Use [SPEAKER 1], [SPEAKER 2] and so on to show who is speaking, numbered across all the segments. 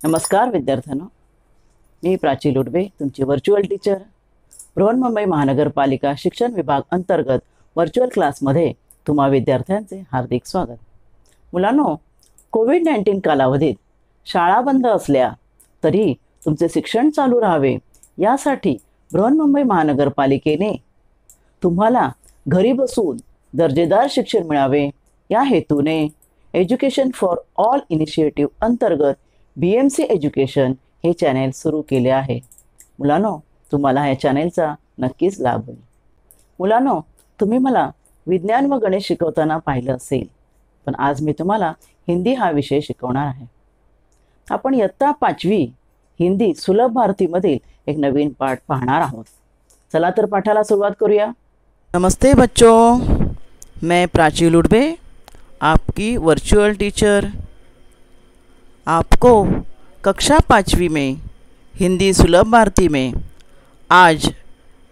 [SPEAKER 1] नमस्कार विद्यार्थ्यांनो, मी प्राची लुडवे तुमची व्हर्च्युअल टीचर. बृहन्मुंबई महानगरपालिका शिक्षण विभाग अंतर्गत व्हर्च्युअल क्लासमध्ये तुम्हा विद्यार्थ्यांचे हार्दिक स्वागत. मुलांनो, कोविड-19 कालावधीत शाळा बंद असल्या तरी तुमचे शिक्षण चालू राहावे यासाठी बृहन्मुंबई महानगरपालिकेने तुम्हाला घरी बसून दर्जेदार शिक्षण मिळावे या हेतूने एज्युकेशन फॉर ऑल इनिशिएटिव्ह अंतर्गत BMC एज्युकेशन हे चॅनेल सुरू केले आहे. मुलांनो, तुम्हाला ह्या चॅनेलचा नक्कीच लाभ होईल. मुलांनो, तुम्ही मला विज्ञान व गणित शिकवताना पाहिलं असेल, पण आज मी तुम्हाला हिंदी हा विषय शिकवणार आहे. आपण इयत्ता 5वी हिंदी सुलभ भारतीमधील एक नवीन पाठ पाहणार आहोत. चला तर पाठाला सुरुवात करूया. नमस्ते बच्चों, मैं प्राची लुडवे आपकी वर्चुअल टीचर आपको कक्षा 5वीं में हिंदी सुलभ भारती में आज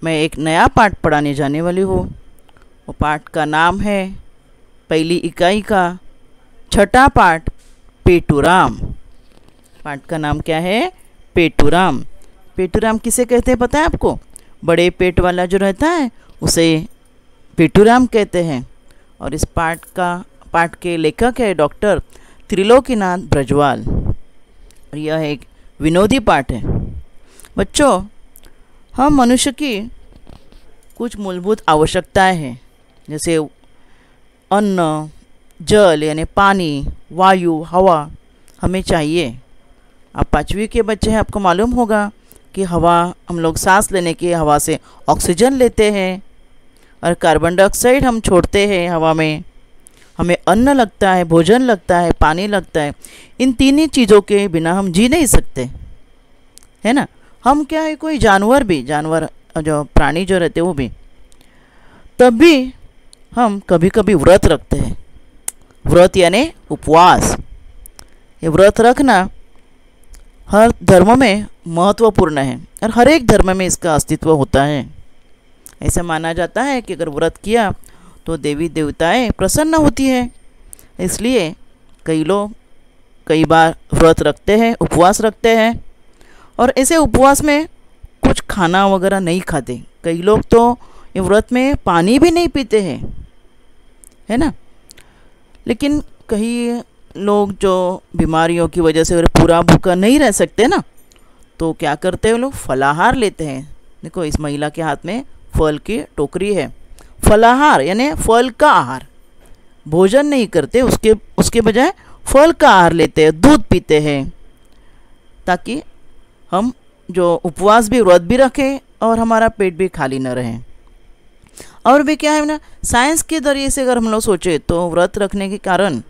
[SPEAKER 1] मैं एक नया पाठ पढ़ाने जाने वाली हूँ. वो पाठ का नाम है पहली इकाई का छठा पाठ पेटूराम. पाठ का नाम क्या है? पेटूराम. पेटूराम किसे कहते हैं पता है आपको? बड़े पेट वाला जो रहता है उसे पेटूराम कहते हैं. और इस पाठ के लेखक है डॉक्टर त्रिलोकीनाथ ब्रजवाल. और यह एक विनोदी पाठ है. बच्चों, हम मनुष्य की कुछ मूलभूत आवश्यकताएं हैं, जैसे अन्न, जल यानी पानी, वायु, हवा हमें चाहिए. आप 5वीं के बच्चे हैं, आपको मालूम होगा कि हवा हम लोग सांस लेने की हवा से ऑक्सीजन लेते हैं और कार्बन डाइऑक्साइड हम छोड़ते हैं हवा में. हमें अन्न लगता है, भोजन लगता है, पानी लगता है. इन तीन चीज़ों के बिना हम जी नहीं सकते, है ना. हम क्या है, कोई जानवर जो प्राणी जो रहते हैं वो भी, तब भी हम कभी कभी व्रत रखते हैं. व्रत यानी उपवास. ये व्रत रखना हर धर्म में महत्वपूर्ण है और हर एक धर्म में इसका अस्तित्व होता है. ऐसा माना जाता है कि अगर व्रत किया तो देवी देवताएं प्रसन्न होती है. इसलिए कई लोग कई बार व्रत रखते हैं, उपवास रखते हैं. और ऐसे उपवास में कुछ खाना वगैरह नहीं खाते. कई लोग तो ये व्रत में पानी भी नहीं पीते हैं, है ना. लेकिन कई लोग जो बीमारियों की वजह से पूरा भूखा नहीं रह सकते ना, तो क्या करते हैं, लोग फलाहार लेते हैं. देखो, इस महिला के हाथ में फल की टोकरी है. फलाहार यानी फल का आहार. भोजन नहीं करते, उसके बजाय फल का आहार लेते हैं, दूध पीते हैं, ताकि हम जो उपवास भी, व्रत भी रखें और हमारा पेट भी खाली न रहे. और भी क्या है ना, साइंस के जरिए से अगर हम लोग सोचें तो व्रत रखने के कारण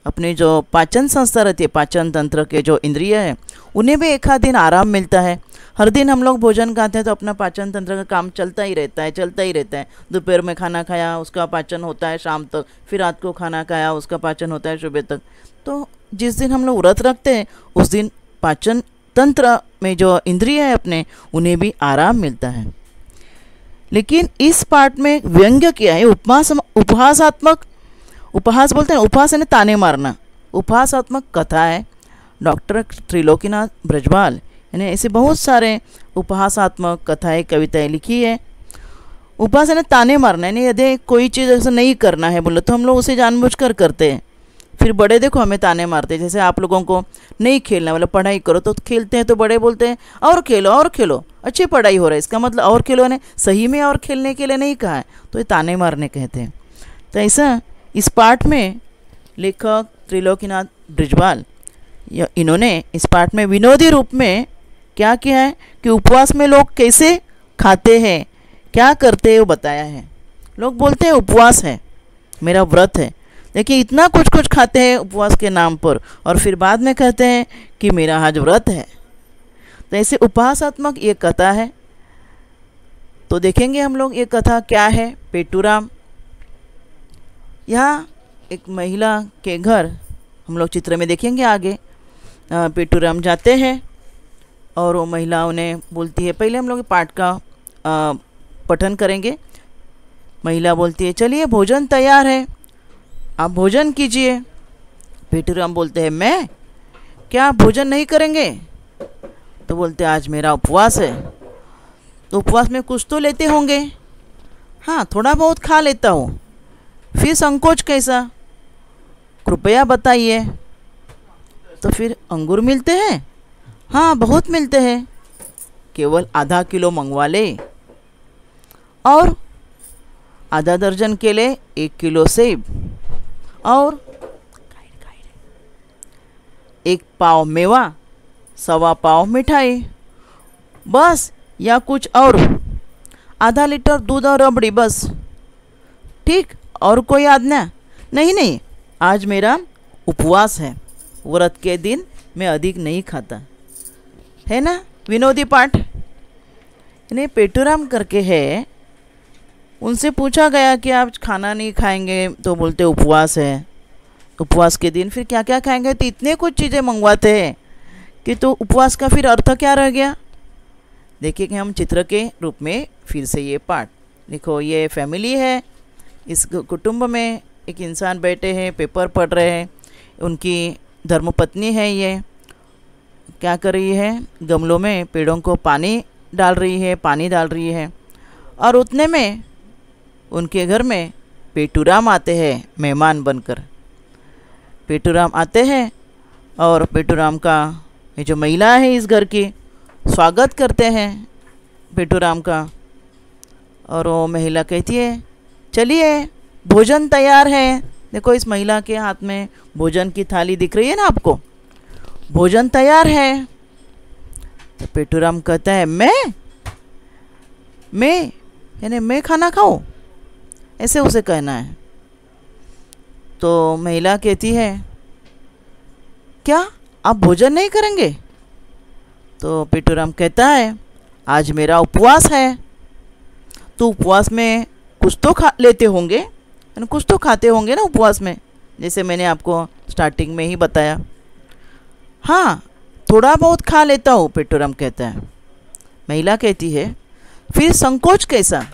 [SPEAKER 1] अपने जो पाचन संस्था रहती है, पाचन तंत्र के जो इंद्रिय है, उन्हें भी एक आध दिन आराम मिलता है. हर दिन हम लोग भोजन खाते हैं तो अपना पाचन तंत्र का काम चलता ही रहता है. दोपहर में खाना खाया, उसका पाचन होता है शाम तक. फिर रात को खाना खाया, उसका पाचन होता है सुबह तक. तो जिस दिन हम लोग व्रत रखते हैं उस दिन पाचन तंत्र में जो इंद्रिय है अपने, उन्हें भी आराम मिलता है. लेकिन इस पाठ में व्यंग्य किया है, उपहासात्मक. उपहास बोलते हैं, उपहास यानी ताने मारना. उपहासात्मक कथा है. डॉक्टर त्रिलोकीनाथ ब्रजवाल यानी ऐसे बहुत सारे उपहासात्मक कथाएं, कविताएं लिखी है. उपहास यानी ताने मारना, यानी यदि कोई चीज़ ऐसा नहीं करना है बोले तो हम लोग उसे जानबूझकर करते हैं. फिर बड़े देखो हमें ताने मारते हैं. जैसे आप लोगों को नहीं खेलना, मतलब पढ़ाई करो तो खेलते हैं, तो बड़े बोलते हैं और खेलो, अच्छी पढ़ाई हो रहा है. इसका मतलब और खेलो ने सही में और खेलने के लिए नहीं कहा है, तो ये ताने मारने कहते हैं. तो ऐसा इस पाठ में लेखक त्रिलोकीनाथ ब्रजवाल इन्होंने इस पाठ में विनोदी रूप में क्या किया है कि उपवास में लोग कैसे खाते हैं, क्या करते हैं वो बताया है. लोग बोलते हैं उपवास है, मेरा व्रत है, देखिए इतना कुछ खाते हैं उपवास के नाम पर, और फिर बाद में कहते हैं कि मेरा आज व्रत है. तो ऐसे उपहासात्मक ये कथा है. तो देखेंगे हम लोग ये कथा क्या है. पेटूराम. यहाँ एक महिला के घर हम लोग चित्र में देखेंगे आगे. पेटूराम जाते हैं और वो महिला उन्हें बोलती है. पहले हम लोग पाठ का पठन करेंगे. महिला बोलती है, चलिए भोजन तैयार है, आप भोजन कीजिए. पेटूराम बोलते हैं, मैं क्या भोजन नहीं करेंगे? तो बोलते आज मेरा उपवास है। तो उपवास में कुछ तो लेते होंगे। हाँ, थोड़ा बहुत खा लेता हूँ। फिर संकोच कैसा? कृपया बताइए। तो फिर अंगूर मिलते हैं? हाँ, बहुत मिलते हैं। केवल आधा किलो मंगवा ले। और आधा दर्जन केले, 1 किलो सेब, और 1 पाव मेवा, 1.25 पाव मिठाई, बस। या कुछ और? आधा लीटर दूध और रबड़ी, बस। ठीक, और कोई आज्ञा? नहीं नहीं, आज मेरा उपवास है, व्रत के दिन मैं अधिक नहीं खाता। है ना विनोदी पाठ? इन्हें पेटूराम करके है। उनसे पूछा गया कि आप खाना नहीं खाएंगे, तो बोलते उपवास है। उपवास के दिन फिर क्या क्या खाएंगे? तो इतने कुछ चीज़ें मंगवाते हैं कि तो उपवास का फिर अर्थ क्या रह गया? देखिए कि हम चित्र के रूप में फिर से ये पाठ देखो। ये फैमिली है, इस कुटुंब में एक इंसान बैठे हैं, पेपर पढ़ रहे हैं। उनकी धर्मपत्नी है, ये क्या कर रही है? गमलों में पेड़ों को पानी डाल रही है। और उतने में उनके घर में पेटूराम आते हैं मेहमान बनकर। पेटूराम आते हैं और पेटूराम का ये जो महिला है इस घर की स्वागत करते हैं पेटूराम का। और वो महिला कहती है चलिए भोजन तैयार है। देखो इस महिला के हाथ में भोजन की थाली दिख रही है ना आपको? भोजन तैयार है। तो पेटूराम कहता है मैं यानी मैं खाना खाऊं? ऐसे उसे कहना है। तो महिला कहती है क्या आप भोजन नहीं करेंगे? तो पेटूराम कहता है आज मेरा उपवास है। तो उपवास में कुछ तो खा लेते होंगे, यानी कुछ तो खाते होंगे ना उपवास में, जैसे मैंने आपको स्टार्टिंग में ही बताया। हाँ, थोड़ा बहुत खा लेता हूँ, पेटूराम कहता है। महिला कहती है फिर संकोच कैसा?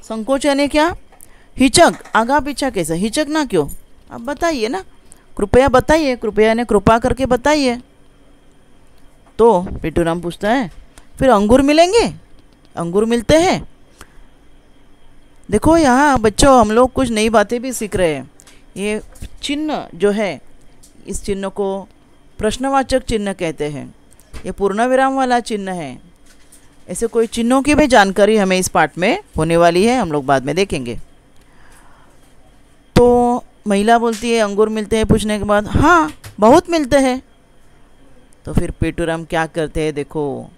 [SPEAKER 1] संकोच यानी क्या? हिचक, आगा पीछा कैसा? हिचक ना क्यों? आप बताइए ना, कृपया बताइए। कृपया ने कृपा करके बताइए। तो पेटूराम पूछता है फिर अंगूर मिलेंगे? अंगूर मिलते हैं। देखो यहाँ बच्चों हम लोग कुछ नई बातें भी सीख रहे हैं। ये चिन्ह जो है, इस चिन्ह को प्रश्नवाचक चिन्ह कहते हैं। ये पूर्ण विराम वाला चिन्ह है। ऐसे कोई चिन्हों की भी जानकारी हमें इस पाठ में होने वाली है, हम लोग बाद में देखेंगे। तो महिला बोलती है अंगूर मिलते हैं? पूछने के बाद हाँ बहुत मिलते हैं। तो फिर पेटूराम क्या करते हैं? देखो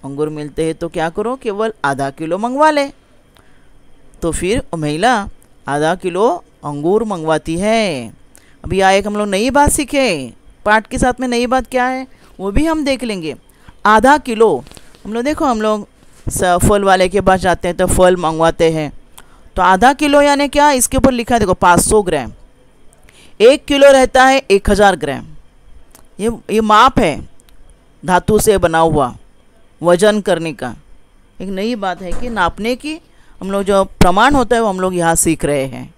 [SPEAKER 1] अंगूर मिलते हैं तो क्या करो, केवल आधा किलो मंगवा ले। तो फिर महिला आधा किलो अंगूर मंगवाती है। अभी यहाँ एक हम लोग नई बात सीखे, पाठ के साथ में नई बात क्या है वो भी हम देख लेंगे। आधा किलो हम लोग देखो, हम लोग फल वाले के पास जाते हैं तो फल मंगवाते हैं। तो आधा किलो यानी क्या? इसके ऊपर लिखा है देखो 500 ग्राम। 1 किलो रहता है 1000 ग्राम। ये माप है धातु से बना हुआ, वजन करने का। एक नई बात है कि नापने की हम लोग जो प्रमाण होता है वो हम लोग यहाँ सीख रहे हैं।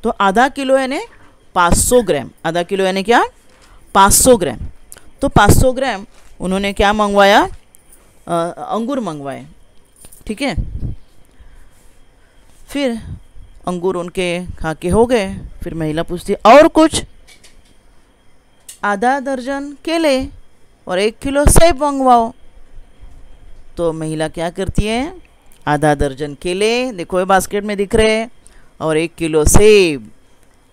[SPEAKER 1] तो आधा किलो यानी 500 ग्राम। आधा किलो यानी क्या? 500 ग्राम। तो 500 ग्राम उन्होंने क्या मंगवाया? अंगूर मंगवाए। ठीक है, फिर अंगूर उनके खा के हो गए। फिर महिला पूछती और कुछ? आधा दर्जन केले और 1 किलो सेब मंगवाओ। तो महिला क्या करती है? आधा दर्जन केले देखो ये बास्केट में दिख रहे हैं, और 1 किलो सेब।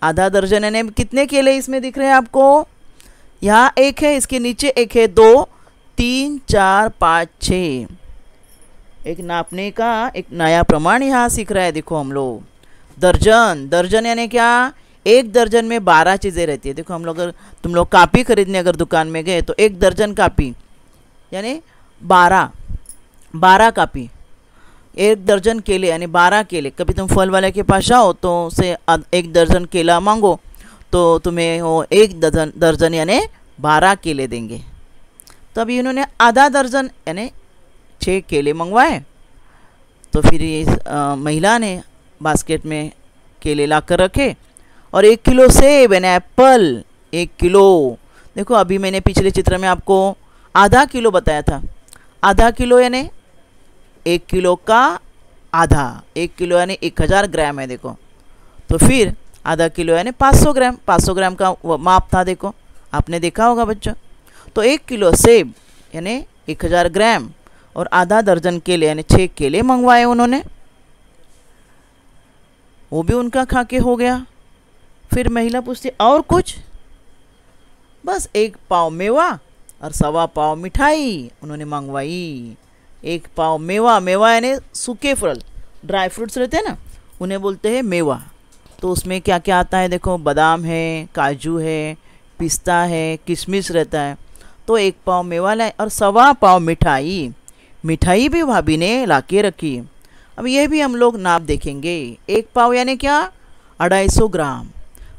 [SPEAKER 1] आधा दर्जन यानी कितने केले इसमें दिख रहे हैं आपको? यहाँ 1 है, इसके नीचे 1 है, 2 3 4 5 6। एक नापने का एक नया प्रमाण यहाँ सीख रहा है। देखो हम लोग दर्जन, दर्जन यानी क्या? 1 दर्जन में 12 चीज़ें रहती है। देखो हम लोग अगर तुम लोग कापी खरीदने अगर दुकान में गए तो 1 दर्जन कापी यानी 12 कापी। 1 दर्जन केले यानी 12 केले। कभी तुम फल वाले के पास जाओ तो उसे 1 दर्जन केला मांगो तो तुम्हें वो 1 दर्जन यानी 12 केले देंगे। तो अभी उन्होंने आधा दर्जन यानी 6 केले मंगवाए। तो फिर ये महिला ने बास्केट में केले ला कर रखे, और 1 किलो सेब यानी एप्पल 1 किलो। देखो अभी मैंने पिछले चित्र में आपको आधा किलो बताया था। आधा किलो यानी 1 किलो का आधा, 1 किलो यानी 1000 ग्राम है देखो। तो फिर आधा किलो यानी 500 ग्राम, 500 ग्राम का माप था देखो, आपने देखा होगा बच्चों। तो 1 किलो सेब यानी 1000 ग्राम और आधा दर्जन केले यानी 6 केले मंगवाए उन्होंने, वो भी उनका खा के हो गया। फिर महिला पूछती और कुछ? बस 1 पाव मेवा और 1.25 पाव मिठाई उन्होंने मंगवाई। 1 पाव मेवा, मेवा यानी सूखे फल, ड्राई फ्रूट्स रहते हैं ना, उन्हें बोलते हैं मेवा। तो उसमें क्या क्या आता है देखो, बादाम है, काजू है, पिस्ता है, किशमिश रहता है। तो 1 पाव मेवा लाए और 1.25 पाव मिठाई, मिठाई भी भाभी ने ला के रखी। अब ये भी हम लोग नाप देखेंगे। 1 पाव यानी क्या, 250 ग्राम।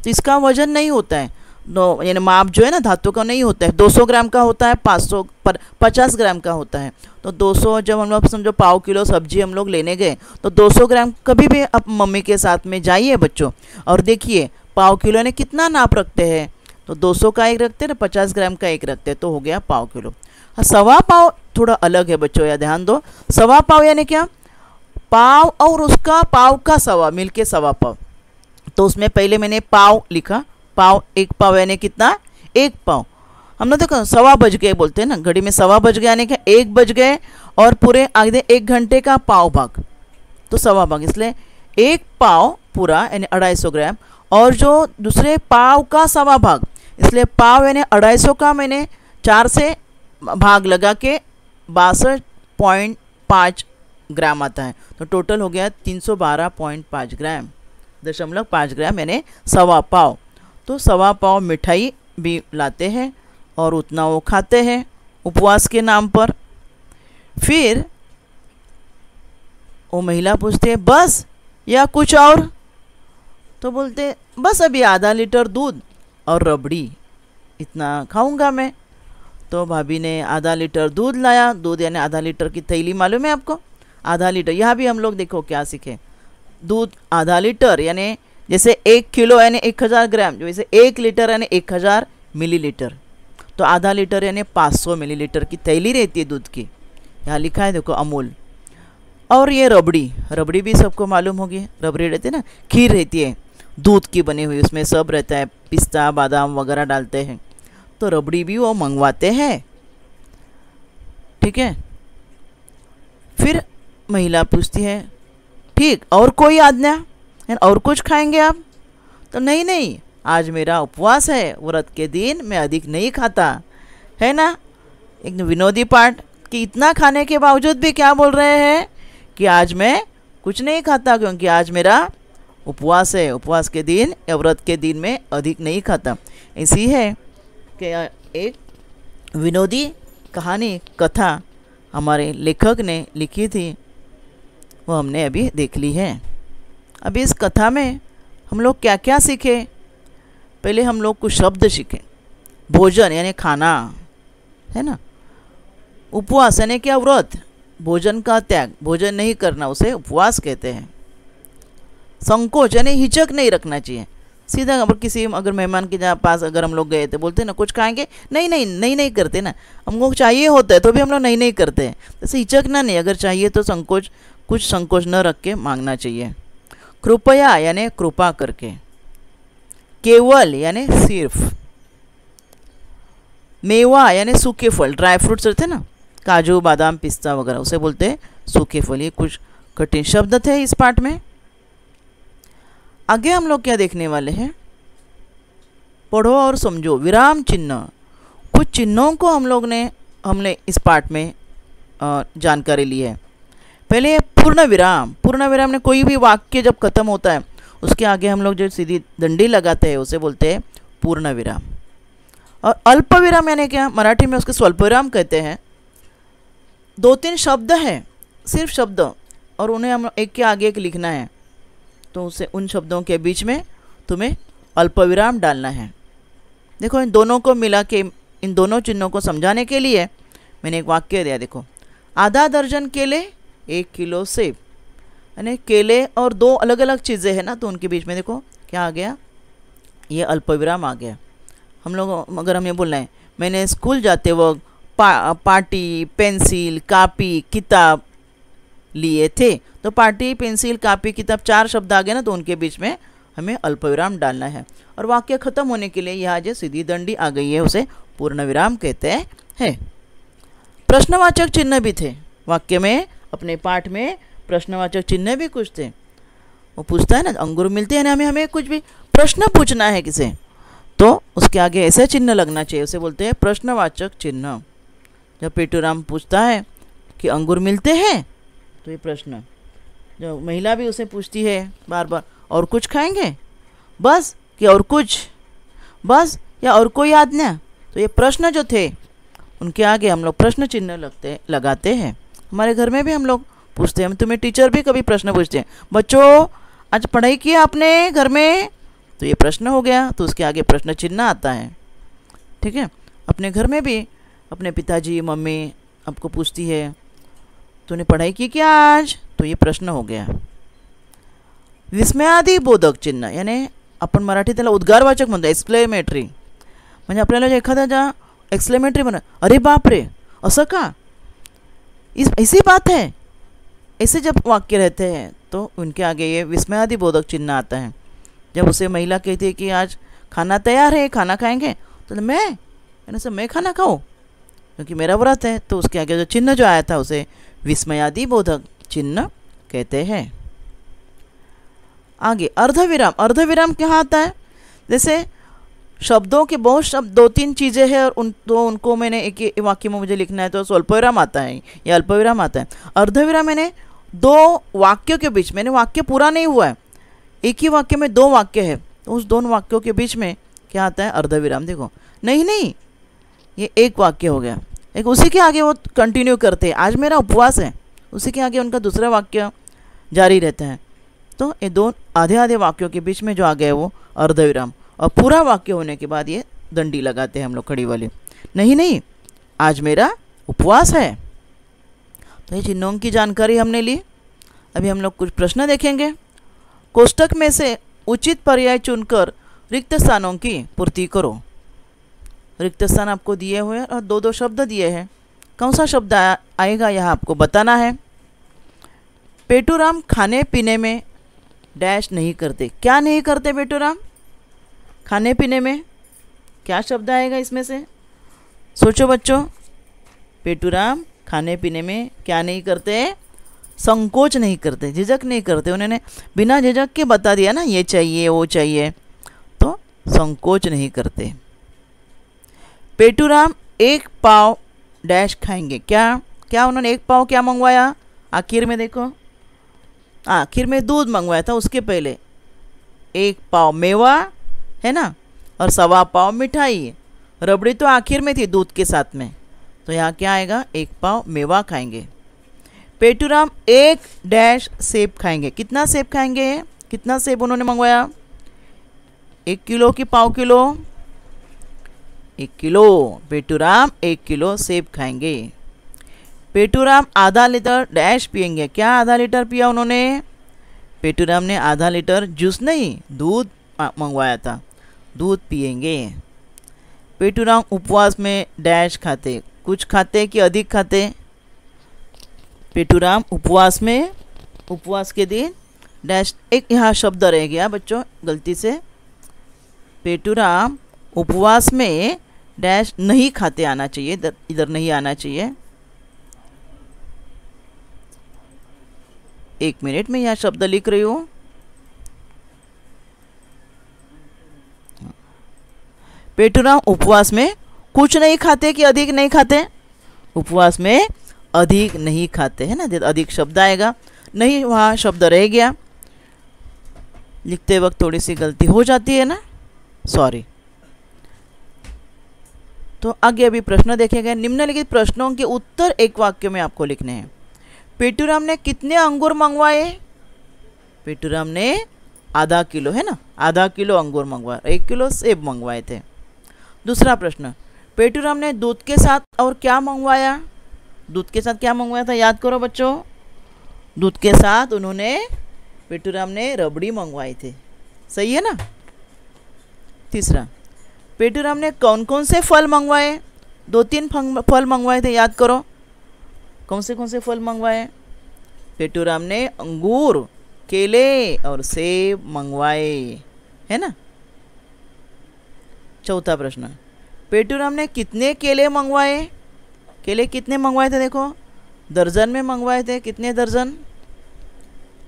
[SPEAKER 1] तो इसका वजन नहीं होता है, यानी माप जो है ना धातु का नहीं होता है। 200 ग्राम का होता है, 50 ग्राम का होता है। तो 200, जब हम लोग समझो पाव किलो सब्जी हम लोग लेने गए तो 200 ग्राम, कभी भी आप मम्मी के साथ में जाइए बच्चों और देखिए पाव किलो ने कितना नाप रखते हैं। तो 200 का एक रखते हैं ना, 50 ग्राम का एक रखते हैं, तो हो गया पाव किलो। 1.25 पाव थोड़ा अलग है बच्चों, या ध्यान दो। 1.25 पाव यानी क्या, पाव और उसका पाव का 1.25 मिलके 1.25 पाव। तो उसमें पहले मैंने पाव लिखा, पाव, 1 पाव यानी कितना, 1 पाव। हम लोग देखो 1.25 बज गए बोलते हैं ना, घड़ी में 1.25 बज गए यानी कि 1 बज गए और पूरे आधे 1 घंटे का पाव भाग, तो 1.25 भाग, इसलिए 1 पाव पूरा यानी 250 ग्राम और जो दूसरे पाव का 1.25 भाग, इसलिए पाव यानी 250 का मैंने 4 से भाग लगा के 62.5 ग्राम आता है। तो टोटल हो गया 312.5 ग्राम, 0.5 ग्राम यानी 1.25 पाव। तो 1.25 पाव मिठाई भी लाते हैं और उतना वो खाते हैं उपवास के नाम पर। फिर वो महिला पूछते है बस या कुछ और? तो बोलते बस अभी आधा लीटर दूध और रबड़ी, इतना खाऊंगा मैं। तो भाभी ने आधा लीटर दूध लाया, दूध यानी आधा लीटर की थैली, मालूम है आपको, आधा लीटर। यहाँ भी हम लोग देखो क्या सीखे, दूध आधा लीटर यानी जैसे 1 किलो यानी 1000 ग्राम, जो जैसे 1 लीटर यानी 1000 मिलीलीटर। तो आधा लीटर यानी 500 मिलीलीटर की थैली रहती है दूध की, यहाँ लिखा है देखो अमूल। और ये रबड़ी, रबड़ी भी सबको मालूम होगी, रबड़ी रहती है ना, खीर रहती है दूध की बनी हुई, उसमें सब रहता है, पिस्ता बादाम वगैरह डालते हैं। तो रबड़ी भी वो मंगवाते हैं, ठीक है। फिर महिला पूछती है ठीक और कोई आज्ञा, और कुछ खाएंगे आप? तो नहीं नहीं, आज मेरा उपवास है, व्रत के दिन मैं अधिक नहीं खाता, है ना। एक विनोदी पाठ कि इतना खाने के बावजूद भी क्या बोल रहे हैं कि आज मैं कुछ नहीं खाता, क्योंकि आज मेरा उपवास है, उपवास के दिन या व्रत के दिन में अधिक नहीं खाता। ऐसी है कि एक विनोदी कहानी, कथा हमारे लेखक ने लिखी थी, वो हमने अभी देख ली है। अभी इस कथा में हम लोग क्या क्या सीखे, पहले हम लोग कुछ शब्द सीखे। भोजन यानी खाना, है ना। उपवास यानी क्या, व्रत, भोजन का त्याग, भोजन नहीं करना उसे उपवास कहते हैं। संकोच यानी हिचक नहीं रखना चाहिए, सीधा अगर मेहमान के पास अगर हम लोग गए तो बोलते हैं ना कुछ खाएंगे, नहीं नहीं नहीं नहीं करते ना, हमको चाहिए होता है तो भी हम लोग नहीं नहीं करते हैं। जैसे हिचकना नहीं, अगर चाहिए तो संकोच, कुछ संकोच न रख के मांगना चाहिए। कृपया यानी कृपा करके, केवल यानी सिर्फ, मेवा यानी सूखे फल, ड्राई फ्रूट्स रहते हैं ना, काजू बादाम पिस्ता वगैरह, उसे बोलते हैं सूखे फल। ये कुछ कठिन शब्द थे इस पाठ में। आगे हम लोग क्या देखने वाले हैं, पढ़ो और समझो, विराम चिन्ह। कुछ चिन्हों को हमने इस पाठ में जानकारी ली है। पहले पूर्ण विराम, पूर्ण विराम ने कोई भी वाक्य जब खत्म होता है उसके आगे हम लोग जो सीधी डंडी लगाते हैं उसे बोलते हैं पूर्ण विराम। और अल्प विराम यानी क्या, मराठी में उसके स्वल्प विराम कहते हैं। 2-3 शब्द हैं, सिर्फ शब्द, और उन्हें हम एक के आगे एक लिखना है, तो उसे उन शब्दों के बीच में तुम्हें अल्प विराम डालना है। देखो इन दोनों को मिला के, इन दोनों चिन्हों को समझाने के लिए मैंने एक वाक्य दिया, देखो, आधा दर्जन केले 1 किलो सेब, यानी केले और 2 अलग अलग चीज़ें हैं ना, तो उनके बीच में देखो क्या आ गया, ये अल्प विराम आ गया। हम लोग अगर हमें बोलना है मैंने स्कूल जाते वक्त पार्टी, पेंसिल, कापी, किताब लिए थे, तो पार्टी, पेंसिल, कापी, किताब 4 शब्द आ गए ना, तो उनके बीच में हमें अल्पविराम डालना है। और वाक्य खत्म होने के लिए यहाँ जो सीधी दंडी आ गई है उसे पूर्ण विराम कहते हैं। प्रश्नवाचक चिन्ह भी थे वाक्य में, अपने पाठ में प्रश्नवाचक चिन्ह भी कुछ थे। वो पूछता है ना, अंगूर मिलते हैं ना, हमें कुछ भी प्रश्न पूछना है किसे, तो उसके आगे ऐसे चिन्ह लगना चाहिए, उसे बोलते हैं प्रश्नवाचक चिन्ह। जब पेटूराम पूछता है कि अंगूर मिलते हैं, तो ये प्रश्न। जो महिला भी उसे पूछती है बार बार, और कुछ खाएंगे, बस कि और कुछ, बस या और कोई आज्ञा, तो ये प्रश्न जो थे उनके आगे हम लोग प्रश्न चिन्ह लगाते हैं। हमारे घर में भी हम लोग पूछते हैं, हम तुम्हें टीचर भी कभी प्रश्न पूछते हैं, बच्चों आज पढ़ाई किया आपने घर में, तो ये प्रश्न हो गया, तो उसके आगे प्रश्न चिन्ह आता है। ठीक है, अपने घर में भी अपने पिताजी मम्मी आपको पूछती है तूने पढ़ाई की क्या आज, तो ये प्रश्न हो गया। विस्मयादी बोधक चिन्ह, यानी आपण मराठी त्याला उद्गारवाचक म्हणतो, एक्सक्लेमेटरी, म्हणजे आपल्याला जे एखादा ज्या एक्सक्लेमेटरी म्हणा, अरे बाप रे असं का, ऐसी बात है, ऐसे जब वाक्य रहते हैं तो उनके आगे ये विस्मयादी बोधक चिन्ह आता है। जब उसे महिला कहती है कि आज खाना तैयार है, खाना खाएंगे, तो मैं खाना खाऊं क्योंकि मेरा व्रत है, तो उसके आगे जो चिन्ह जो आया था उसे विस्मयादी बोधक चिन्ह कहते हैं। आगे अर्धविराम, अर्धविराम कहाँ आता है, जैसे शब्दों के बहुत शब्द 2-3 चीज़ें हैं और उनको मैंने एक वाक्य में मुझे लिखना है, तो स्वल्पविराम आता है या अल्पविराम आता है। अर्धविराम मैंने 2 वाक्यों के बीच, मैंने वाक्य पूरा नहीं हुआ है, एक ही वाक्य में 2 वाक्य है, तो उस 2 वाक्यों के बीच में क्या आता है, अर्धविराम। देखो नहीं ये एक वाक्य हो गया, एक उसी के आगे वो कंटिन्यू करते हैं, आज मेरा उपवास है, उसी के आगे उनका दूसरा वाक्य जारी रहता है, तो ये 2 आधे वाक्यों के बीच में जो आ गए वो अर्धविराम। और पूरा वाक्य होने के बाद ये दंडी लगाते हैं हम लोग खड़ी वाली, नहीं आज मेरा उपवास है। तो ये चिन्हों की जानकारी हमने ली। अभी हम लोग कुछ प्रश्न देखेंगे। कोष्टक में से उचित पर्याय चुनकर रिक्त स्थानों की पूर्ति करो। रिक्त स्थान आपको दिए हुए हैं और 2-2 शब्द दिए हैं, कौन सा शब्द आएगा यह आपको बताना है। पेटूराम खाने पीने में डैश नहीं करते, क्या नहीं करते पेटूराम, खाने पीने में क्या शब्द आएगा इसमें से, सोचो बच्चों। पेटूराम खाने पीने में क्या नहीं करते, संकोच नहीं करते, झिझक नहीं करते, उन्होंने बिना झिझक के बता दिया ना ये चाहिए वो चाहिए, तो संकोच नहीं करते। पेटूराम 1 पाव डैश खाएंगे, क्या उन्होंने 1 पाव क्या मंगवाया, आखिर में देखो, आखिर में दूध मंगवाया था, उसके पहले 1 पाव मेवा है ना, और 1.25 पाव मिठाई, रबड़ी तो आखिर में थी दूध के साथ में, तो यहाँ क्या आएगा, 1 पाव मेवा खाएंगे। पेटूराम 1 डैश सेब खाएंगे, कितना सेब खाएंगे, कितना सेब उन्होंने मंगवाया, 1 किलो कि पाव किलो, 1 किलो। पेटूराम 1 किलो सेब खाएंगे। पेटूराम आधा लीटर डैश पिएंगे, क्या आधा लीटर पिया उन्होंने, पेटूराम ने आधा लीटर जूस नहीं दूध मंगवाया था, दूध पिएंगे। पेटूराम उपवास में डैश खाते, कुछ खाते कि अधिक खाते, पेटूराम उपवास में, उपवास के दिन डैश, एक यहाँ शब्द रह गया बच्चों गलती से, पेटूराम उपवास में डैश नहीं खाते आना चाहिए, इधर नहीं आना चाहिए। 1 मिनट में यह शब्द लिख रही हूँ। पेटूराम उपवास में कुछ नहीं खाते कि अधिक नहीं खाते, उपवास में अधिक नहीं खाते है ना, अधिक शब्द आएगा, नहीं वहाँ शब्द रह गया, लिखते वक्त थोड़ी सी गलती हो जाती है ना, सॉरी। तो आगे अभी प्रश्न देखे गए। निम्नलिखित प्रश्नों के उत्तर एक वाक्य में आपको लिखने हैं। पेटूराम ने कितने अंगूर मंगवाए, पेटूराम ने आधा किलो है ना, आधा किलो अंगूर मंगवाए, 1 किलो सेब मंगवाए थे। दूसरा प्रश्न, पेटूराम ने दूध के साथ और क्या मंगवाया, दूध के साथ क्या मंगवाया था, याद करो बच्चों, दूध के साथ उन्होंने, पेटूराम ने रबड़ी मंगवाई थी, सही है ना। तीसरा, पेटूराम ने कौन कौन से फल मंगवाए? 2-3 फल मंगवाए थे, याद करो। कौन से फल मंगवाए? पेटूराम ने अंगूर, केले और सेब मंगवाए, है ना। चौथा प्रश्न, पेटूराम ने कितने केले मंगवाए? केले कितने मंगवाए थे? देखो, दर्जन में मंगवाए थे। कितने दर्जन?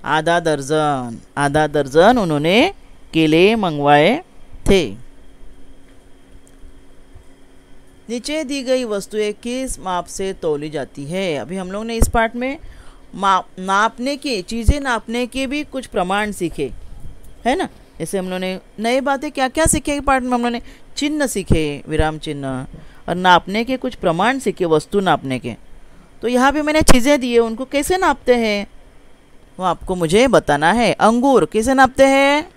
[SPEAKER 1] आधा दर्जन। आधा दर्जन उन्होंने केले मंगवाए थे। नीचे दी गई वस्तुएं किस माप से तौली जाती है? अभी हम लोग ने इस पाठ में नापने के, चीज़ें नापने के भी कुछ प्रमाण सीखे, है ना। जैसे हम लोगों ने नई बातें क्या क्या सीखे पाठ में? हम लोगों ने चिन्ह सीखे, विराम चिन्ह, और नापने के कुछ प्रमाण सीखे, वस्तु नापने के। तो यहाँ पे मैंने चीज़ें दी है, उनको कैसे नापते हैं वो आपको मुझे बताना है। अंगूर कैसे नापते हैं?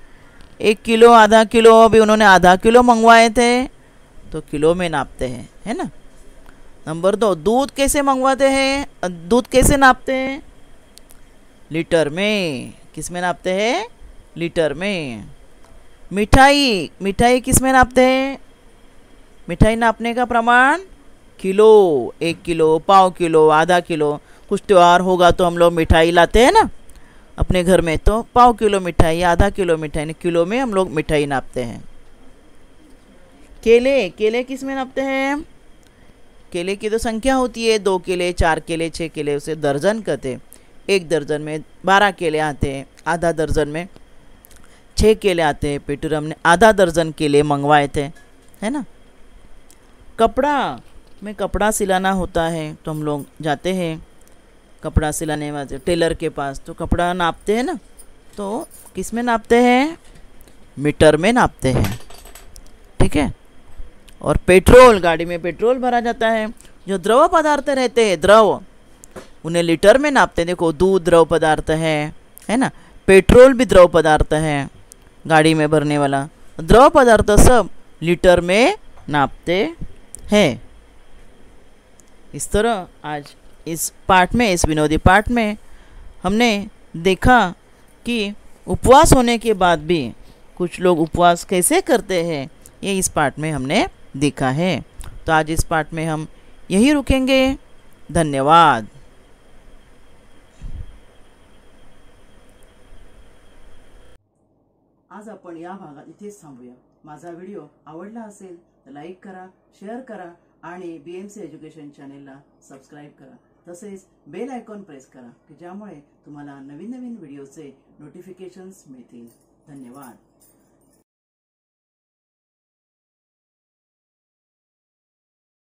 [SPEAKER 1] 1 किलो, आधा किलो। अभी उन्होंने आधा किलो मंगवाए थे तो किलो में नापते हैं, है ना। नंबर 2, दूध कैसे मंगवाते हैं? दूध कैसे नापते हैं? लीटर में। किस में नापते हैं? लीटर में। मिठाई, मिठाई किस में नापते हैं? मिठाई नापने का प्रमाण किलो। 1 किलो, पाव किलो, आधा किलो। कुछ त्यौहार होगा तो हम लोग मिठाई लाते हैं ना अपने घर में, तो पाव किलो मिठाई, आधा किलो मिठाई, किलो में हम लोग मिठाई नापते हैं। केले, केले किस में नापते हैं? केले की तो संख्या होती है, 2 केले, 4 केले, 6 केले, उसे दर्जन कहते हैं। 1 दर्जन में 12 केले आते हैं, आधा दर्जन में 6 केले आते हैं। पेटूराम ने आधा दर्जन केले मंगवाए थे, है ना। कपड़ा में कपड़ा सिलाना होता है तो हम लोग जाते हैं कपड़ा सिलाने वाले टेलर के पास, तो कपड़ा नापते हैं ना, तो किस में नापते हैं? मीटर में नापते हैं, ठीक है। और पेट्रोल, गाड़ी में पेट्रोल भरा जाता है, जो द्रव पदार्थ रहते हैं, द्रव, उन्हें लीटर में नापते हैं। देखो, दूध द्रव पदार्थ है ना। पेट्रोल भी द्रव पदार्थ है, गाड़ी में भरने वाला द्रव पदार्थ सब लीटर में नापते हैं। इस तरह आज इस पाठ में, इस विनोदी पाठ में हमने देखा कि उपवास होने के बाद भी कुछ लोग उपवास कैसे करते हैं, ये इस पाठ में हमने देखा है। तो आज इस पाठ में हम यही रुकेंगे। धन्यवाद। आज आपण या भागात इथेच थांबूया। माझा व्हिडिओ आवडला असेल तर लाईक करा, शेअर करा आणि BMC एज्युकेशन चॅनेलला सबस्क्राईब करा। तसेच बेल आयकॉन प्रेस करा की ज्यामुळे तुम्हाला नवीन नवीन व्हिडिओचे नोटिफिकेशन्स मिळतील। धन्यवाद।